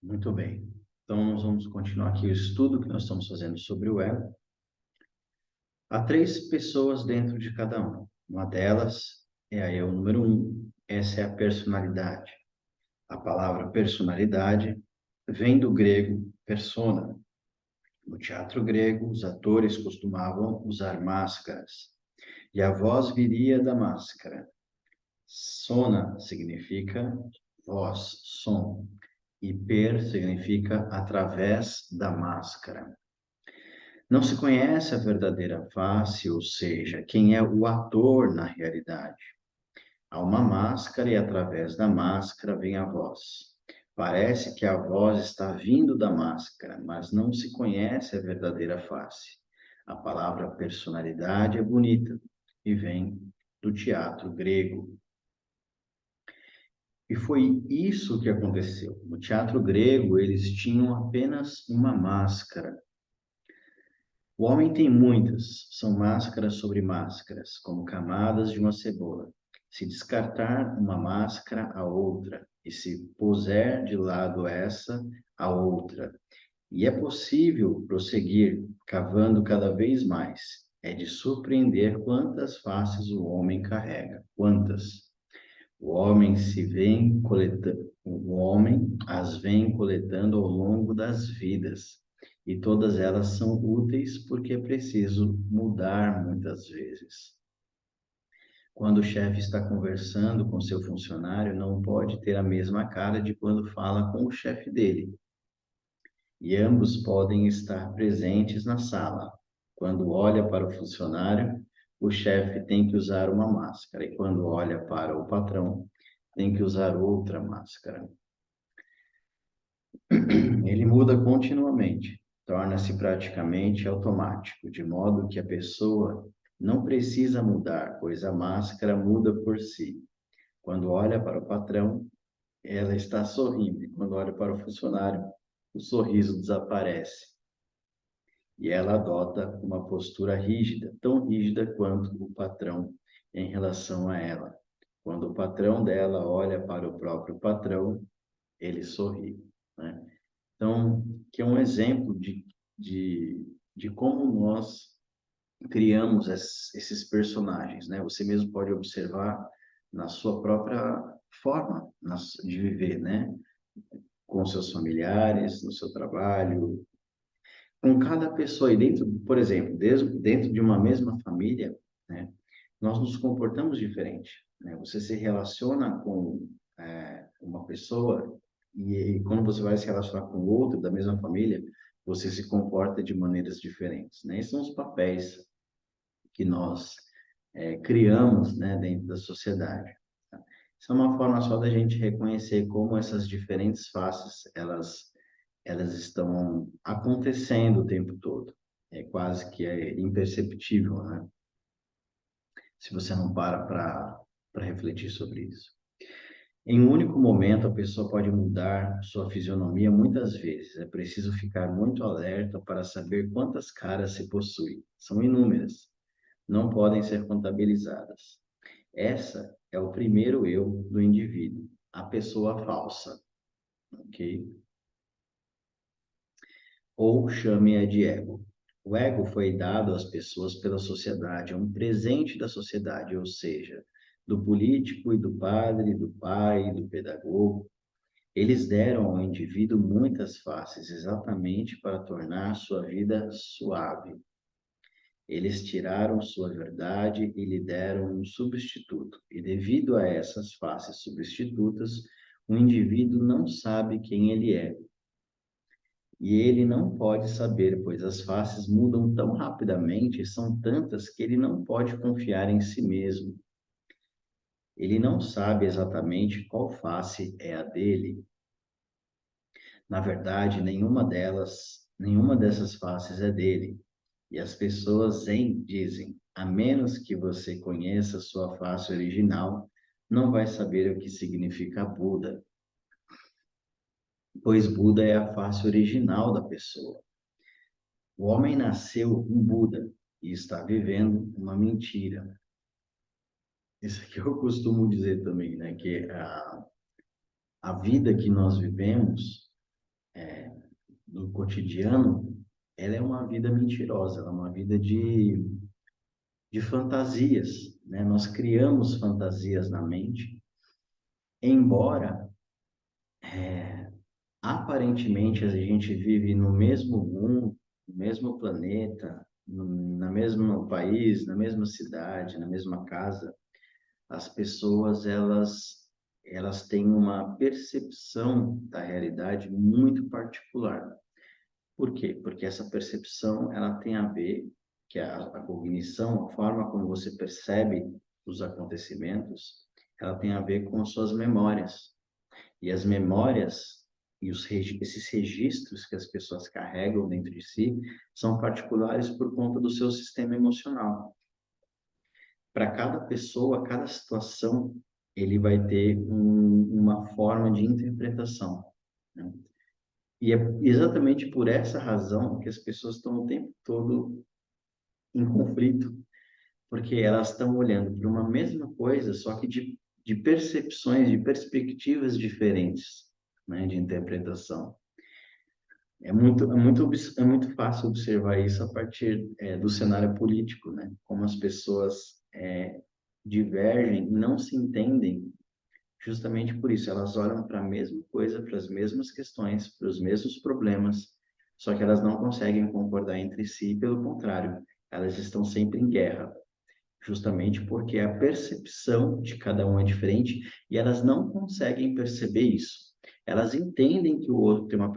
Muito bem. Então, nós vamos continuar aqui o estudo que nós estamos fazendo sobre o ego. Há três pessoas dentro de cada um. Uma delas é a eu número um. Essa é a personalidade. A palavra personalidade vem do grego persona. No teatro grego, os atores costumavam usar máscaras. E a voz viria da máscara. Sona significa voz, som. E per significa através da máscara. Não se conhece a verdadeira face, ou seja, quem é o ator na realidade. Há uma máscara e através da máscara vem a voz. Parece que a voz está vindo da máscara, mas não se conhece a verdadeira face. A palavra personalidade é bonita e vem do teatro grego. E foi isso que aconteceu. No teatro grego, eles tinham apenas uma máscara. O homem tem muitas, são máscaras sobre máscaras, como camadas de uma cebola. Se descartar uma máscara, a outra, e se puser de lado essa, a outra. E é possível prosseguir, cavando cada vez mais. É de surpreender quantas faces o homem carrega. Quantas? O homem as vem coletando ao longo das vidas, e todas elas são úteis porque é preciso mudar muitas vezes. Quando o chefe está conversando com seu funcionário, não pode ter a mesma cara de quando fala com o chefe dele, e ambos podem estar presentes na sala. Quando olha para o funcionário, o chefe tem que usar uma máscara, e quando olha para o patrão, tem que usar outra máscara. Ele muda continuamente, torna-se praticamente automático, de modo que a pessoa não precisa mudar, pois a máscara muda por si. Quando olha para o patrão, ela está sorrindo, e quando olha para o funcionário, o sorriso desaparece. E ela adota uma postura rígida, tão rígida quanto o patrão em relação a ela. Quando o patrão dela olha para o próprio patrão, ele sorri, né? Então, que é um exemplo de como nós criamos esses personagens, né? Você mesmo pode observar na sua própria forma de viver, né? Com seus familiares, no seu trabalho, com cada pessoa. E dentro, por exemplo, dentro de uma mesma família, né? Nós nos comportamos diferente, né? Você se relaciona com uma pessoa e quando você vai se relacionar com outro da mesma família, você se comporta de maneiras diferentes, né? Esses são os papéis que nós criamos, né, dentro da sociedade. Tá? Isso é uma forma só da gente reconhecer como essas diferentes faces, elas estão acontecendo o tempo todo. É quase que imperceptível, né? Se você não para refletir sobre isso. Em um único momento, a pessoa pode mudar sua fisionomia muitas vezes. É preciso ficar muito alerta para saber quantas caras se possui. São inúmeras. Não podem ser contabilizadas. Essa é o primeiro eu do indivíduo, a pessoa falsa, ok? Ou chame-a de ego. O ego foi dado às pessoas pela sociedade, é um presente da sociedade, ou seja, do político e do padre, do pai, do pedagogo. Eles deram ao indivíduo muitas faces, exatamente para tornar sua vida suave. Eles tiraram sua verdade e lhe deram um substituto. E devido a essas faces substitutas, o indivíduo não sabe quem ele é. E ele não pode saber, pois as faces mudam tão rapidamente, são tantas que ele não pode confiar em si mesmo. Ele não sabe exatamente qual face é a dele. Na verdade, nenhuma dessas faces é dele. E as pessoas dizem, a menos que você conheça sua face original, não vai saber o que significa Buda, pois Buda é a face original da pessoa. O homem nasceu um Buda e está vivendo uma mentira. Isso aqui eu costumo dizer também, né? Que a vida que nós vivemos do cotidiano, ela é uma vida mentirosa, ela é uma vida de fantasias, né? Nós criamos fantasias na mente, embora aparentemente a gente vive no mesmo mundo, no mesmo planeta, na mesmo país, na mesma cidade, na mesma casa, as pessoas elas têm uma percepção da realidade muito particular. Por quê? Porque essa percepção ela tem a ver que a cognição, a forma como você percebe os acontecimentos, ela tem a ver com as suas memórias. E as memórias e esses registros que as pessoas carregam dentro de si são particulares por conta do seu sistema emocional. Para cada pessoa, cada situação, ele vai ter uma forma de interpretação, né? E é exatamente por essa razão que as pessoas estão o tempo todo em conflito, porque elas estão olhando para uma mesma coisa, só que de percepções, de perspectivas diferentes, né, de interpretação. É muito fácil observar isso a partir do cenário político, né? Como as pessoas divergem e não se entendem justamente por isso. Elas olham para a mesma coisa, para as mesmas questões, para os mesmos problemas, só que elas não conseguem concordar entre si, pelo contrário, elas estão sempre em guerra, justamente porque a percepção de cada um é diferente e elas não conseguem perceber isso. Elas entendem que o outro tem uma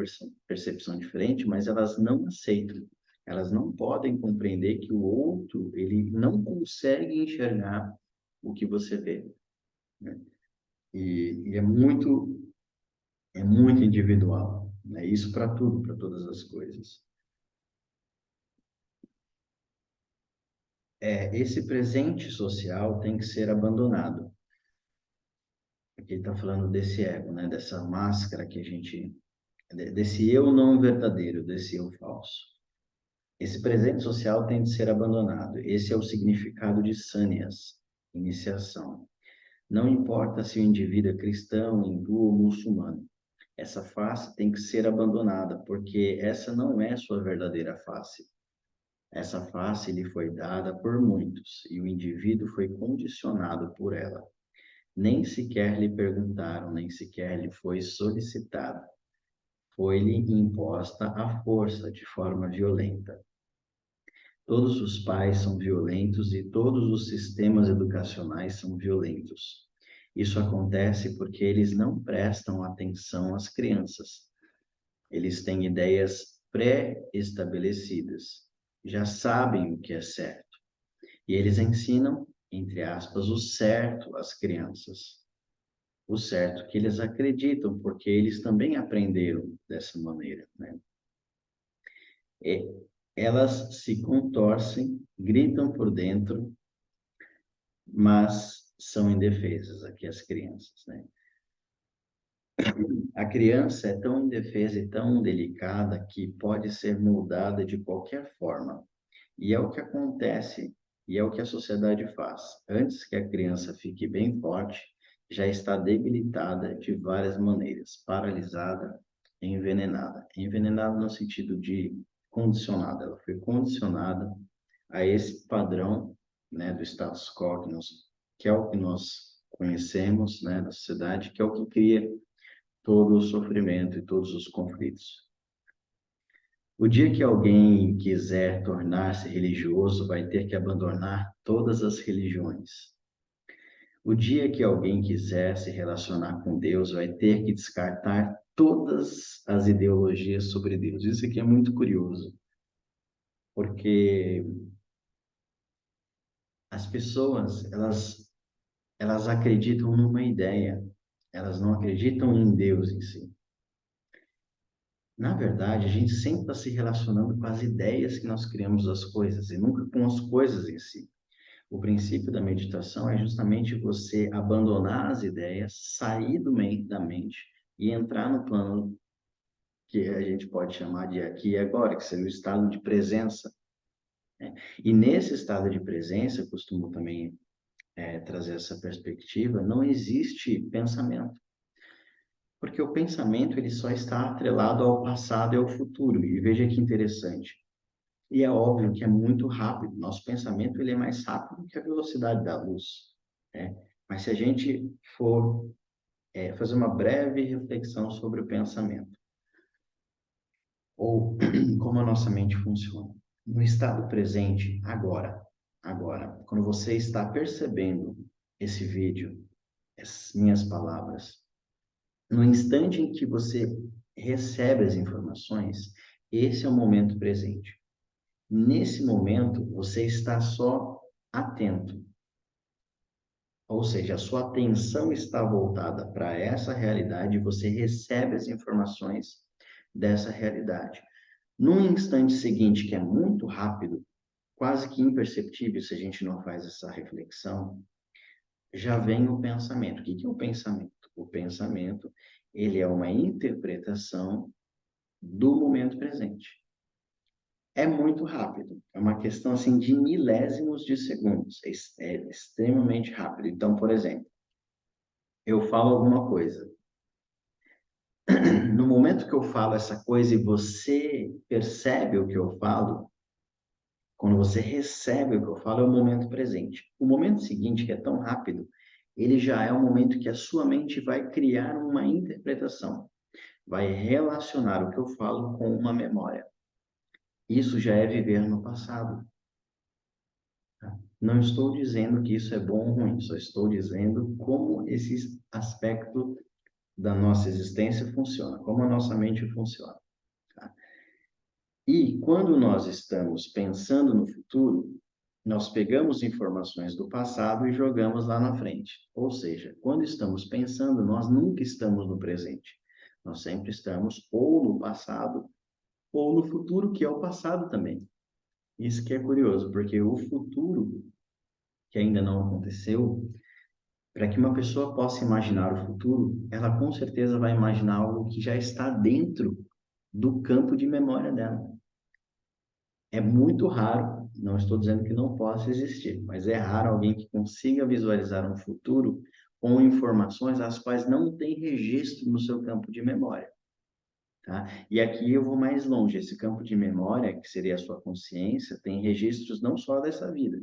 percepção diferente, mas elas não aceitam. Elas não podem compreender que o outro, ele não consegue enxergar o que você vê, né? E é muito individual, né? Isso para tudo, para todas as coisas. Esse presente social tem que ser abandonado. Aqui ele está falando desse ego, né? Dessa máscara que a gente, desse eu não verdadeiro, desse eu falso. Esse presente social tem de ser abandonado. Esse é o significado de sânias, iniciação. Não importa se o indivíduo é cristão, hindu ou muçulmano. Essa face tem que ser abandonada, porque essa não é sua verdadeira face. Essa face lhe foi dada por muitos, e o indivíduo foi condicionado por ela. Nem sequer lhe perguntaram, nem sequer lhe foi solicitado. Foi-lhe imposta à força, de forma violenta. Todos os pais são violentos e todos os sistemas educacionais são violentos. Isso acontece porque eles não prestam atenção às crianças. Eles têm ideias pré-estabelecidas, já sabem o que é certo. E eles ensinam, entre aspas, o certo às crianças. O certo que eles acreditam, porque eles também aprenderam dessa maneira, né? E elas se contorcem, gritam por dentro, mas são indefesas, aqui as crianças, né? A criança é tão indefesa e tão delicada que pode ser moldada de qualquer forma. E é o que acontece, e é o que a sociedade faz. Antes que a criança fique bem forte, já está debilitada de várias maneiras, paralisada, envenenada. Envenenada no sentido de condicionada. Ela foi condicionada a esse padrão, né, do status quo, que é o que nós conhecemos, né, da sociedade, que é o que cria todo o sofrimento e todos os conflitos. O dia que alguém quiser tornar-se religioso, vai ter que abandonar todas as religiões. O dia que alguém quiser se relacionar com Deus, vai ter que descartar todas as ideologias sobre Deus. Isso aqui é muito curioso, porque as pessoas, elas acreditam numa ideia, elas não acreditam em Deus em si. Na verdade, a gente sempre está se relacionando com as ideias que nós criamos das coisas e nunca com as coisas em si. O princípio da meditação é justamente você abandonar as ideias, sair da mente e entrar no plano que a gente pode chamar de aqui e agora, que seria o estado de presença, né? E nesse estado de presença, eu costumo também trazer essa perspectiva, não existe pensamento. Porque Porque o pensamento ele só está atrelado ao passado e ao futuro. E veja que interessante. E é óbvio que é muito rápido. Nosso pensamento ele é mais rápido que a velocidade da luz, né? Mas se a gente for fazer uma breve reflexão sobre o pensamento, ou como a nossa mente funciona, no estado presente, agora, quando você está percebendo esse vídeo, essas minhas palavras, no instante em que você recebe as informações, esse é o momento presente. Nesse momento, você está só atento. Ou seja, a sua atenção está voltada para essa realidade e você recebe as informações dessa realidade. Num instante seguinte, que é muito rápido, quase que imperceptível se a gente não faz essa reflexão, já vem o pensamento. O que é o pensamento? O pensamento, ele é uma interpretação do momento presente. É muito rápido, é uma questão assim de milésimos de segundos, é extremamente rápido. Então, por exemplo, eu falo alguma coisa. No momento que eu falo essa coisa e você percebe o que eu falo, quando você recebe o que eu falo, é o momento presente. O momento seguinte, que é tão rápido, ele já é o momento que a sua mente vai criar uma interpretação, vai relacionar o que eu falo com uma memória. Isso já é viver no passado. Não estou dizendo que isso é bom ou ruim, só estou dizendo como esse aspecto da nossa existência funciona, como a nossa mente funciona. Tá? E quando nós estamos pensando no futuro, nós pegamos informações do passado e jogamos lá na frente. Ou seja, quando estamos pensando, nós nunca estamos no presente. Nós sempre estamos ou no passado ou no futuro, que é o passado também. Isso que é curioso, porque o futuro, que ainda não aconteceu, para que uma pessoa possa imaginar o futuro, ela com certeza vai imaginar algo que já está dentro do campo de memória dela. É muito raro, não estou dizendo que não possa existir, mas é raro alguém que consiga visualizar um futuro com informações as quais não tem registro no seu campo de memória. Tá? E aqui eu vou mais longe. Esse campo de memória, que seria a sua consciência, tem registros não só dessa vida,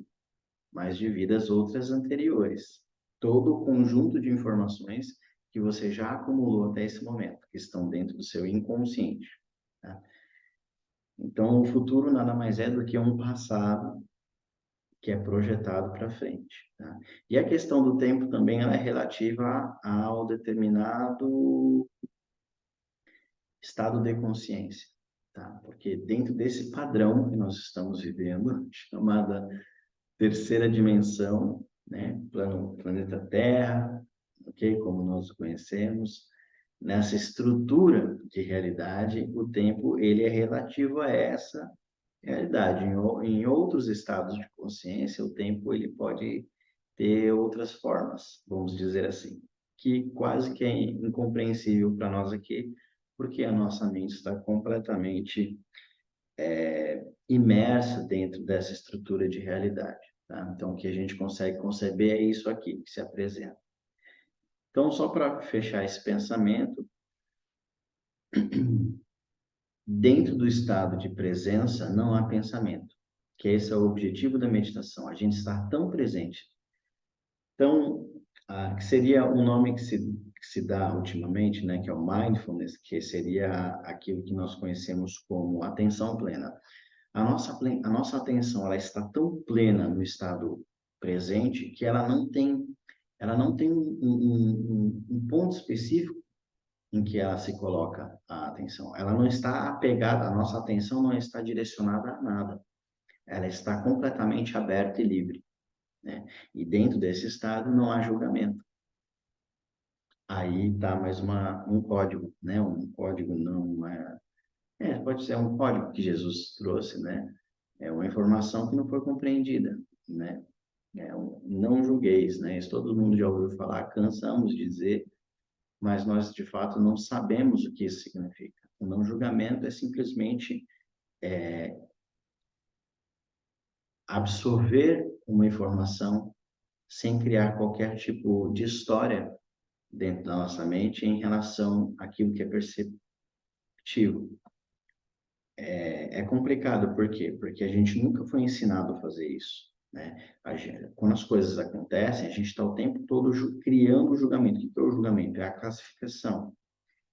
mas de vidas outras anteriores. Todo o conjunto de informações que você já acumulou até esse momento, que estão dentro do seu inconsciente. Tá? Então, o futuro nada mais é do que um passado que é projetado para frente. Tá? E a questão do tempo também ela é relativa ao determinado estado de consciência. Tá? Porque dentro desse padrão que nós estamos vivendo, chamada terceira dimensão, né? Planeta Terra, ok? Como nós o conhecemos, nessa estrutura de realidade, o tempo ele é relativo a essa realidade. Em outros estados de consciência, o tempo ele pode ter outras formas, vamos dizer assim, que quase que é incompreensível para nós aqui, porque a nossa mente está completamente imersa dentro dessa estrutura de realidade. Tá? Então, o que a gente consegue conceber é isso aqui que se apresenta. Então, só para fechar esse pensamento, dentro do estado de presença não há pensamento, que esse é o objetivo da meditação, a gente estar tão presente. Então, que seria um nome que se dá ultimamente, né, que é o mindfulness, que seria aquilo que nós conhecemos como atenção plena. A nossa atenção ela está tão plena no estado presente que ela não tem um ponto específico em que ela se coloca a atenção. Ela não está apegada, a nossa atenção não está direcionada a nada. Ela está completamente aberta e livre, né? E dentro desse estado não há julgamento. Aí está mais um código, né? Um código não é, pode ser um código que Jesus trouxe, né? É uma informação que não foi compreendida, né? Não julgueis, né? Isso todo mundo já ouviu falar, cansamos de dizer, mas nós de fato não sabemos o que isso significa. O não julgamento é simplesmente absorver uma informação sem criar qualquer tipo de história dentro da nossa mente em relação àquilo que é perceptível. É complicado, por quê? Porque a gente nunca foi ensinado a fazer isso, né? Quando as coisas acontecem, a gente está o tempo todo criando o julgamento. O que é o julgamento? É a classificação,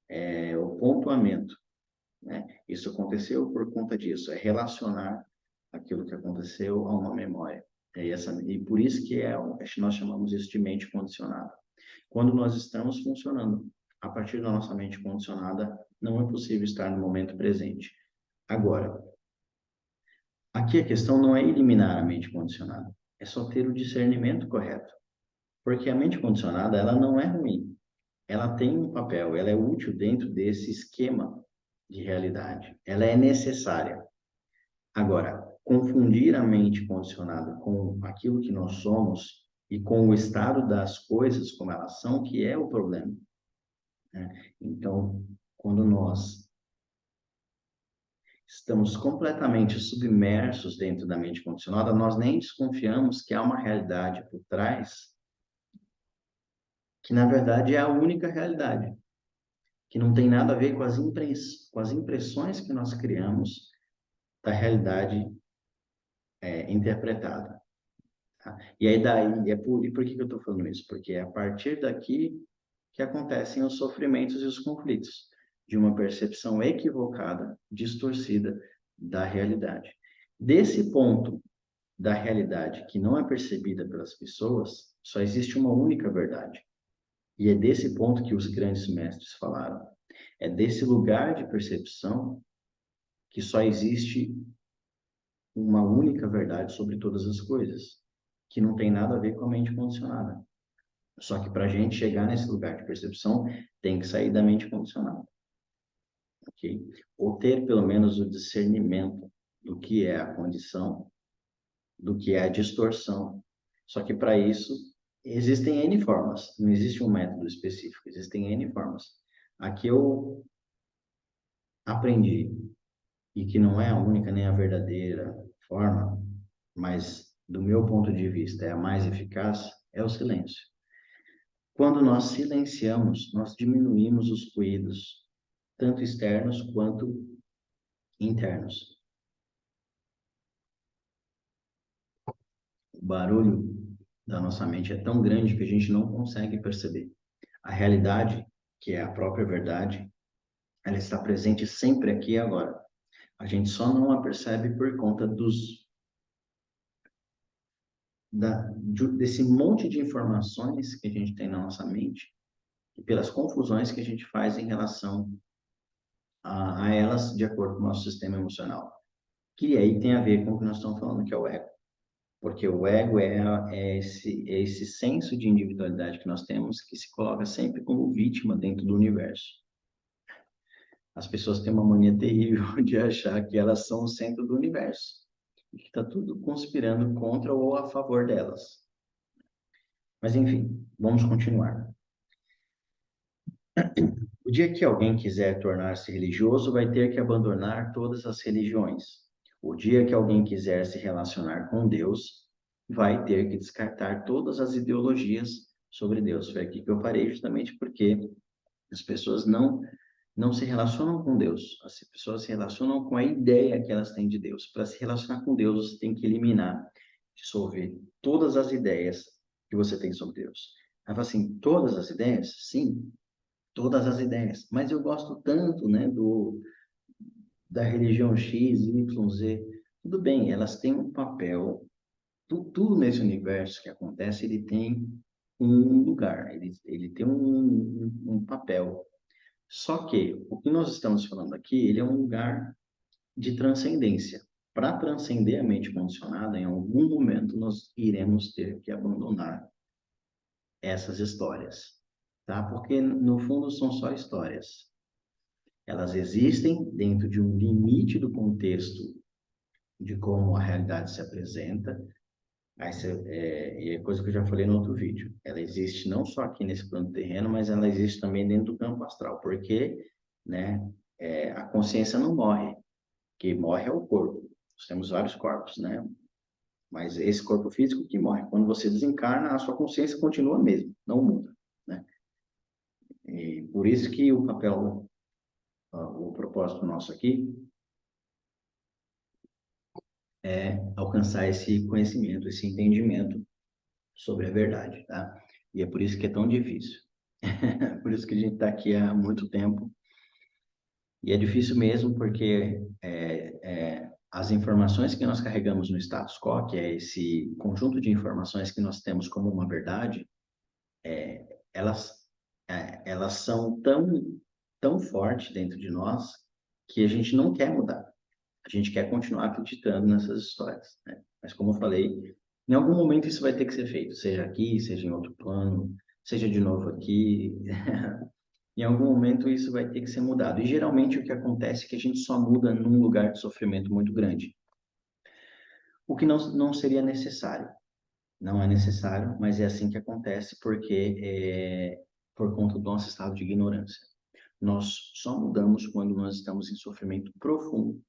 é o pontuamento, né? Isso aconteceu por conta disso, é relacionar aquilo que aconteceu a uma memória. E por isso que nós chamamos isso de mente condicionada. Quando nós estamos funcionando a partir da nossa mente condicionada, não é possível estar no momento presente. Agora, aqui a questão não é eliminar a mente condicionada, é só ter o discernimento correto. Porque a mente condicionada, ela não é ruim, ela tem um papel, ela é útil dentro desse esquema de realidade, ela é necessária. Agora, confundir a mente condicionada com aquilo que nós somos e com o estado das coisas como elas são, que é o problema, né? Então, quando nós estamos completamente submersos dentro da mente condicionada, nós nem desconfiamos que há uma realidade por trás, que na verdade é a única realidade, que não tem nada a ver com com as impressões que nós criamos da realidade interpretada. Tá? E aí daí, e por que que eu estou falando isso? Porque é a partir daqui que acontecem os sofrimentos e os conflitos, de uma percepção equivocada, distorcida da realidade. Desse ponto da realidade que não é percebida pelas pessoas, só existe uma única verdade. E é desse ponto que os grandes mestres falaram. É desse lugar de percepção que só existe uma única verdade sobre todas as coisas, que não tem nada a ver com a mente condicionada. Só que para a gente chegar nesse lugar de percepção, tem que sair da mente condicionada, ok? Ou ter pelo menos o discernimento do que é a condição, do que é a distorção. Só que para isso existem N formas, não existe um método específico, existem N formas. Aqui eu aprendi, e que não é a única nem a verdadeira forma, mas do meu ponto de vista é a mais eficaz, é o silêncio. Quando nós silenciamos, nós diminuímos os ruídos, tanto externos quanto internos. O barulho da nossa mente é tão grande que a gente não consegue perceber. A realidade, que é a própria verdade, ela está presente sempre aqui e agora. A gente só não a percebe por conta desse monte de informações que a gente tem na nossa mente e pelas confusões que a gente faz em relação a elas de acordo com o nosso sistema emocional. Que aí tem a ver com o que nós estamos falando, que é o ego. Porque o ego é esse senso de individualidade que nós temos que se coloca sempre como vítima dentro do universo. As pessoas têm uma mania terrível de achar que elas são o centro do universo e que está tudo conspirando contra ou a favor delas. Mas enfim, vamos continuar. O dia que alguém quiser tornar-se religioso, vai ter que abandonar todas as religiões. O dia que alguém quiser se relacionar com Deus, vai ter que descartar todas as ideologias sobre Deus. Foi aqui que eu parei, justamente porque as pessoas não se relacionam com Deus. As pessoas se relacionam com a ideia que elas têm de Deus. Para se relacionar com Deus, você tem que eliminar, dissolver todas as ideias que você tem sobre Deus. Ela fala assim, todas as ideias? Sim, todas as ideias. Mas eu gosto tanto, né, da religião X, Y, Z. Tudo bem, elas têm um papel. Tudo nesse universo que acontece, ele tem um lugar, ele tem um papel. Só que o que nós estamos falando aqui, ele é um lugar de transcendência. Para transcender a mente condicionada, em algum momento nós iremos ter que abandonar essas histórias, tá? Porque no fundo são só histórias. Elas existem dentro de um limite do contexto de como a realidade se apresenta. E é coisa que eu já falei no outro vídeo. Ela existe não só aqui nesse plano terreno, mas ela existe também dentro do campo astral, porque, né, a consciência não morre. Que morre é o corpo. Nós temos vários corpos, né? Mas esse corpo físico que morre. Quando você desencarna, a sua consciência continua a mesma, não muda, né? E por isso que o papel, o propósito nosso aqui é alcançar esse conhecimento, esse entendimento sobre a verdade, tá? E é por isso que é tão difícil. Por isso que a gente está aqui há muito tempo. E é difícil mesmo porque as informações que nós carregamos no status quo, que é esse conjunto de informações que nós temos como uma verdade, elas, elas são tão fortes dentro de nós que a gente não quer mudar. A gente quer continuar acreditando nessas histórias, né? Mas como eu falei, em algum momento isso vai ter que ser feito, seja aqui, seja em outro plano, seja de novo aqui. Em algum momento isso vai ter que ser mudado. E geralmente o que acontece é que a gente só muda num lugar de sofrimento muito grande. O que não seria necessário. Não é necessário, mas é assim que acontece porque é por conta do nosso estado de ignorância. Nós só mudamos quando nós estamos em sofrimento profundo.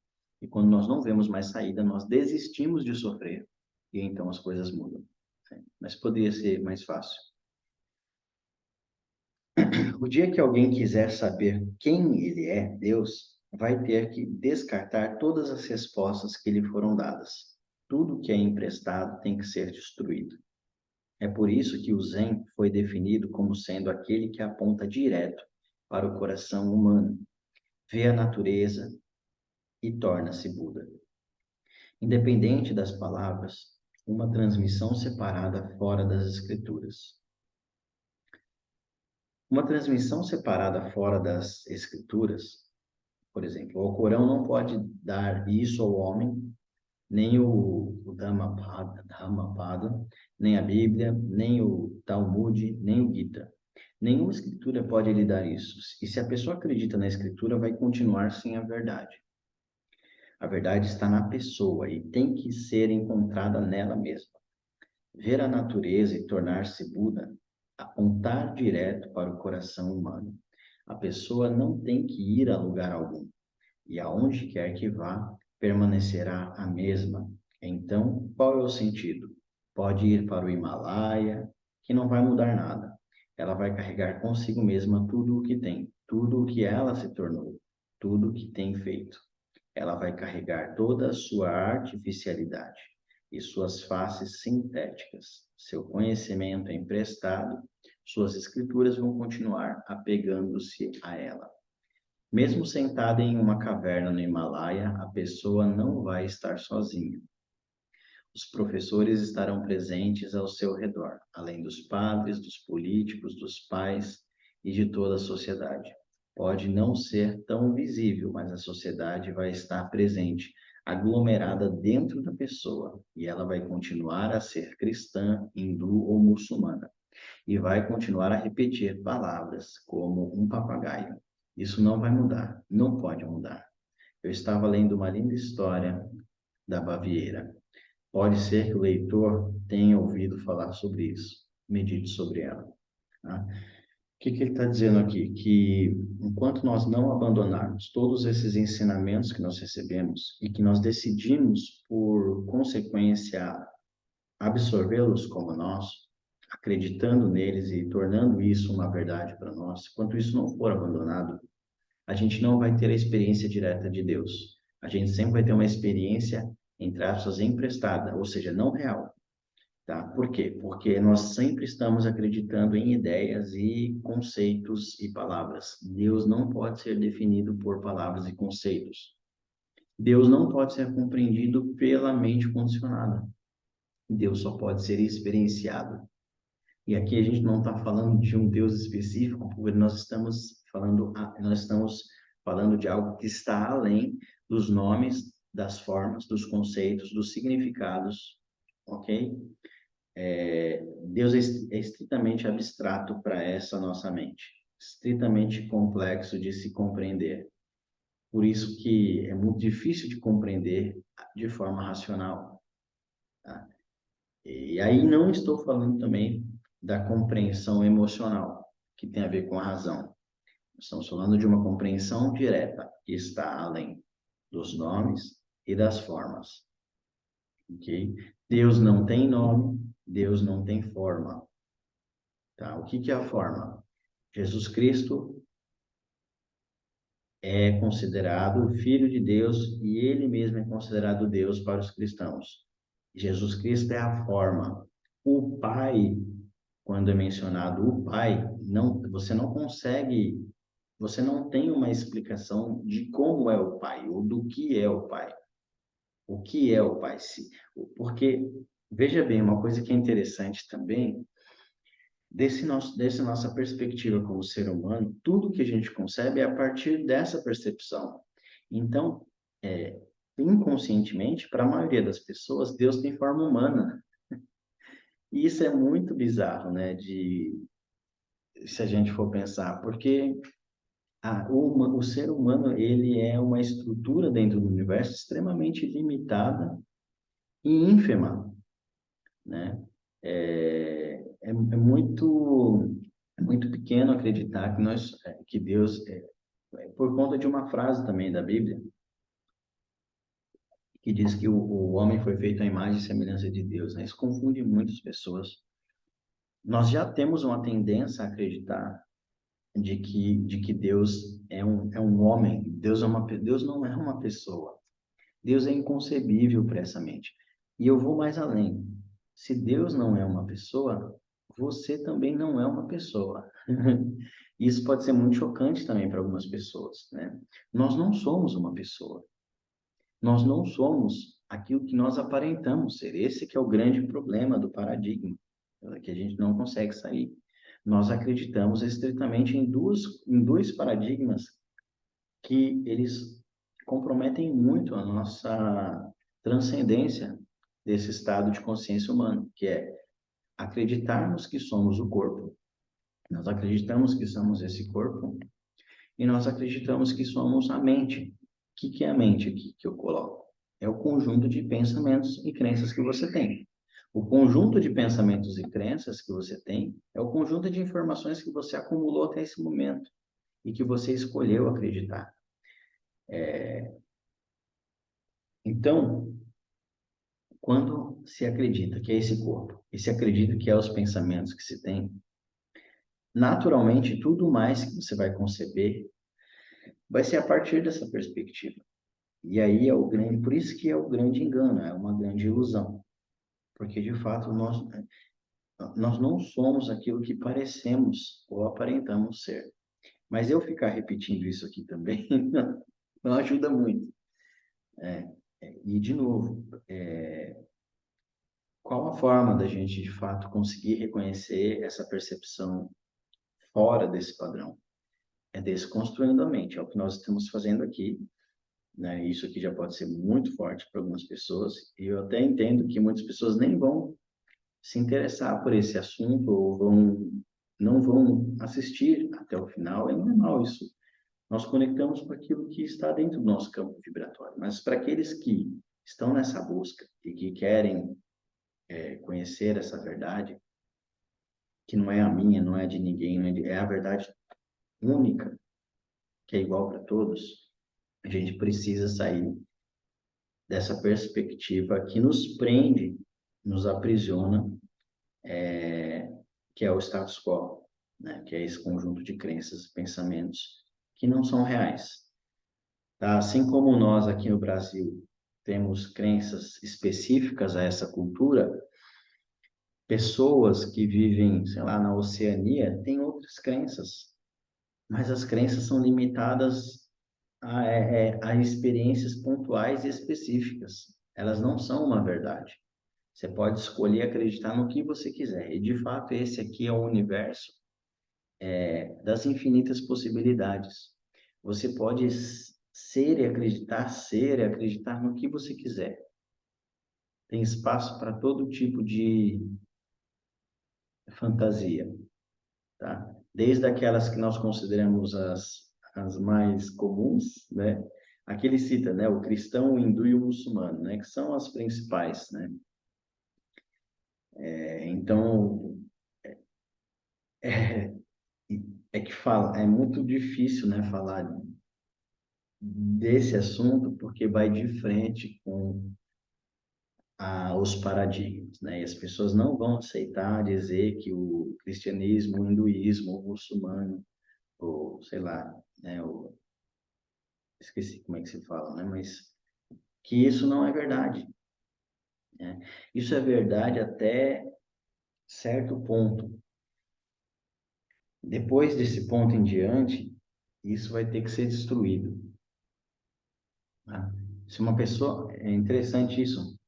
E quando nós não vemos mais saída, nós desistimos de sofrer. E então as coisas mudam. Mas poderia ser mais fácil. O dia que alguém quiser saber quem ele é, Deus, vai ter que descartar todas as respostas que lhe foram dadas. Tudo que é emprestado tem que ser destruído. É por isso que o Zen foi definido como sendo aquele que aponta direto para o coração humano, vê a natureza e torna-se Buda. Independente das palavras, uma transmissão separada fora das escrituras. Uma transmissão separada fora das escrituras, por exemplo, o Corão não pode dar isso ao homem, nem o Dhammapada, nem a Bíblia, nem o Talmud, nem o Gita. Nenhuma escritura pode lhe dar isso. E se a pessoa acredita na escritura, vai continuar sem a verdade. A verdade está na pessoa e tem que ser encontrada nela mesma. Ver a natureza e tornar-se Buda, apontar direto para o coração humano. A pessoa não tem que ir a lugar algum, e aonde quer que vá, permanecerá a mesma. Então, qual é o sentido? Pode ir para o Himalaia, que não vai mudar nada. Ela vai carregar consigo mesma tudo o que tem, tudo o que ela se tornou, tudo o que tem feito. Ela vai carregar toda a sua artificialidade e suas faces sintéticas. Seu conhecimento é emprestado, suas escrituras vão continuar apegando-se a ela. Mesmo sentada em uma caverna no Himalaia, a pessoa não vai estar sozinha. Os professores estarão presentes ao seu redor, além dos padres, dos políticos, dos pais e de toda a sociedade. Pode não ser tão visível, mas a sociedade vai estar presente, aglomerada dentro da pessoa, e ela vai continuar a ser cristã, hindu ou muçulmana, e vai continuar a repetir palavras como um papagaio. Isso não vai mudar, não pode mudar. Eu estava lendo uma linda história da Baviera. Pode ser que o leitor tenha ouvido falar sobre isso. Medite sobre ela. Tá? O que ele está dizendo aqui? Que enquanto nós não abandonarmos todos esses ensinamentos que nós recebemos e que nós decidimos, por consequência, absorvê-los como nós, acreditando neles e tornando isso uma verdade para nós, enquanto isso não for abandonado, a gente não vai ter a experiência direta de Deus. A gente sempre vai ter uma experiência, entre aspas, emprestada, ou seja, não real. Tá? Por quê? Porque nós sempre estamos acreditando em ideias e conceitos e palavras. Deus não pode ser definido por palavras e conceitos. Deus não pode ser compreendido pela mente condicionada. Deus só pode ser experienciado. E aqui a gente não está falando de um Deus específico, porque nós estamos falando de algo que está além dos nomes, das formas, dos conceitos, dos significados, ok? Deus é estritamente abstrato para essa nossa mente, estritamente complexo de se compreender. Por isso que é muito difícil de compreender de forma racional. Tá? E aí não estou falando também da compreensão emocional, que tem a ver com a razão. Estamos falando de uma compreensão direta, que está além dos nomes e das formas. Ok? Deus não tem nome, Deus não tem forma. Tá? O que é a forma? Jesus Cristo é considerado o Filho de Deus e ele mesmo é considerado Deus para os cristãos. Jesus Cristo é a forma. O Pai, quando é mencionado o Pai, não, você não tem uma explicação de como é o Pai ou do que é o Pai. O que é o Pai? Porque, veja bem, uma coisa que é interessante também dessa nossa perspectiva como ser humano, tudo que a gente concebe é a partir dessa percepção. Então, inconscientemente, para a maioria das pessoas, Deus tem forma humana. E isso é muito bizarro, né? Se a gente for pensar, porque o ser humano ele é uma estrutura dentro do universo extremamente limitada e ínfima, né? É muito pequeno acreditar que Deus por conta de uma frase também da Bíblia, que diz que o homem foi feito à imagem e semelhança de Deus, né? Isso confunde muitas pessoas. Nós já temos uma tendência a acreditar de que Deus é um homem, Deus não é uma pessoa. Deus é inconcebível para essa mente. E eu vou mais além. Se Deus não é uma pessoa, você também não é uma pessoa. Isso pode ser muito chocante também para algumas pessoas, né? Nós não somos uma pessoa. Nós não somos aquilo que nós aparentamos ser. Esse que é o grande problema do paradigma, que a gente não consegue sair. Nós acreditamos estritamente em dois paradigmas que eles comprometem muito a nossa transcendência desse estado de consciência humana, que é acreditarmos que somos o corpo. Nós acreditamos que somos esse corpo e nós acreditamos que somos a mente. O que é a mente aqui que eu coloco? É o conjunto de pensamentos e crenças que você tem. O conjunto de pensamentos e crenças que você tem é o conjunto de informações que você acumulou até esse momento e que você escolheu acreditar. Então, quando se acredita que é esse corpo e se acredita que é os pensamentos que se tem, naturalmente tudo mais que você vai conceber vai ser a partir dessa perspectiva. E aí é o grande, por isso que é o grande engano, é uma grande ilusão, porque de fato nós não somos aquilo que parecemos ou aparentamos ser. Mas eu ficar repetindo isso aqui também não ajuda muito. E de novo, qual a forma da gente de fato conseguir reconhecer essa percepção fora desse padrão? É desconstruindo a mente, é o que nós estamos fazendo aqui, né? Isso aqui já pode ser muito forte para algumas pessoas, e eu até entendo que muitas pessoas nem vão se interessar por esse assunto ou não vão assistir até o final, é normal isso. Nós conectamos com aquilo que está dentro do nosso campo vibratório, mas para aqueles que estão nessa busca e que querem conhecer essa verdade, que não é a minha, não é de ninguém, é a verdade única, que é igual para todos, a gente precisa sair dessa perspectiva que nos prende, nos aprisiona, que é o status quo, né? Que é esse conjunto de crenças e pensamentos que não são reais. Tá? Assim como nós aqui no Brasil temos crenças específicas a essa cultura, pessoas que vivem, sei lá, na Oceania têm outras crenças, mas as crenças são limitadas a experiências pontuais e específicas. Elas não são uma verdade. Você pode escolher acreditar no que você quiser. E, de fato, esse aqui é o universo das infinitas possibilidades. Você pode ser e acreditar no que você quiser. Tem espaço para todo tipo de fantasia, tá? Desde aquelas que nós consideramos as mais comuns, né? Aqui ele cita, né, o cristão, o hindu e o muçulmano, né, que são as principais, né? Então, é, é muito difícil, né, falar desse assunto porque vai de frente com os paradigmas, né? E as pessoas não vão aceitar dizer que o cristianismo, o hinduísmo, o muçulmano, ou sei lá, né? Esqueci como é que se fala, né? Mas que isso não é verdade, né? Isso é verdade até certo ponto. Depois desse ponto em diante, isso vai ter que ser destruído, tá? Se uma pessoa, é interessante isso,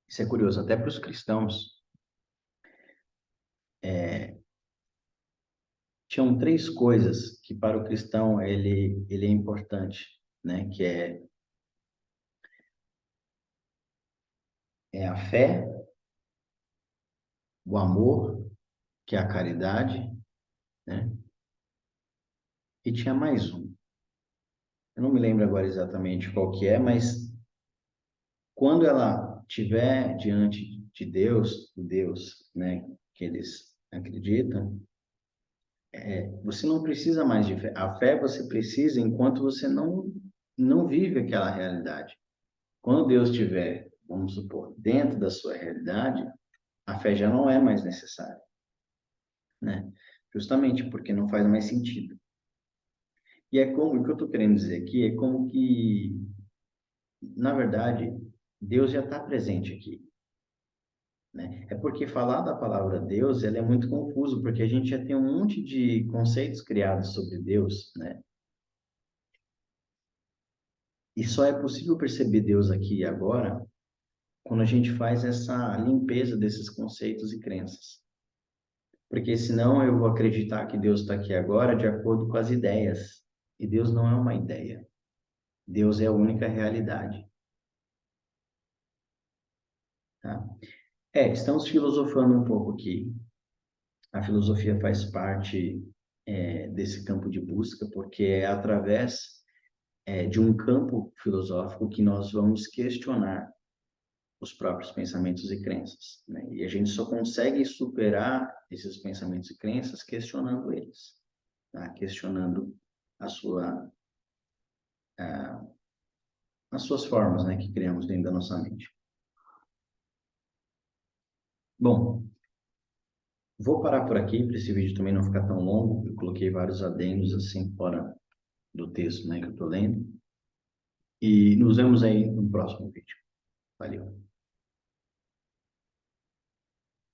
isso é curioso, até para os cristãos, tinham três coisas que para o cristão ele é importante, né? Que é a fé, o amor, que é a caridade, né? E tinha mais um. Eu não me lembro agora exatamente qual que é, mas quando ela estiver diante de Deus, o Deus, né, que eles acreditam, você não precisa mais de fé. A fé você precisa enquanto você não vive aquela realidade. Quando Deus estiver, vamos supor, dentro da sua realidade, a fé já não é mais necessária, né? Justamente porque não faz mais sentido. E é como, o que eu estou querendo dizer aqui é como que, na verdade, Deus já está presente aqui, né? É porque falar da palavra Deus, ela é muito confuso, porque a gente já tem um monte de conceitos criados sobre Deus, né? E só é possível perceber Deus aqui e agora quando a gente faz essa limpeza desses conceitos e crenças. Porque senão eu vou acreditar que Deus está aqui agora de acordo com as ideias. E Deus não é uma ideia. Deus é a única realidade, tá? Estamos filosofando um pouco aqui. A filosofia faz parte, desse campo de busca, porque é através, de um campo filosófico que nós vamos questionar os próprios pensamentos e crenças, né? E a gente só consegue superar esses pensamentos e crenças questionando eles, tá? Questionando a sua, a, as suas formas, né, que criamos dentro da nossa mente. Bom, vou parar por aqui para esse vídeo também não ficar tão longo. Eu coloquei vários adendos assim fora do texto, né, que eu estou lendo. E nos vemos aí no próximo vídeo. Valeu.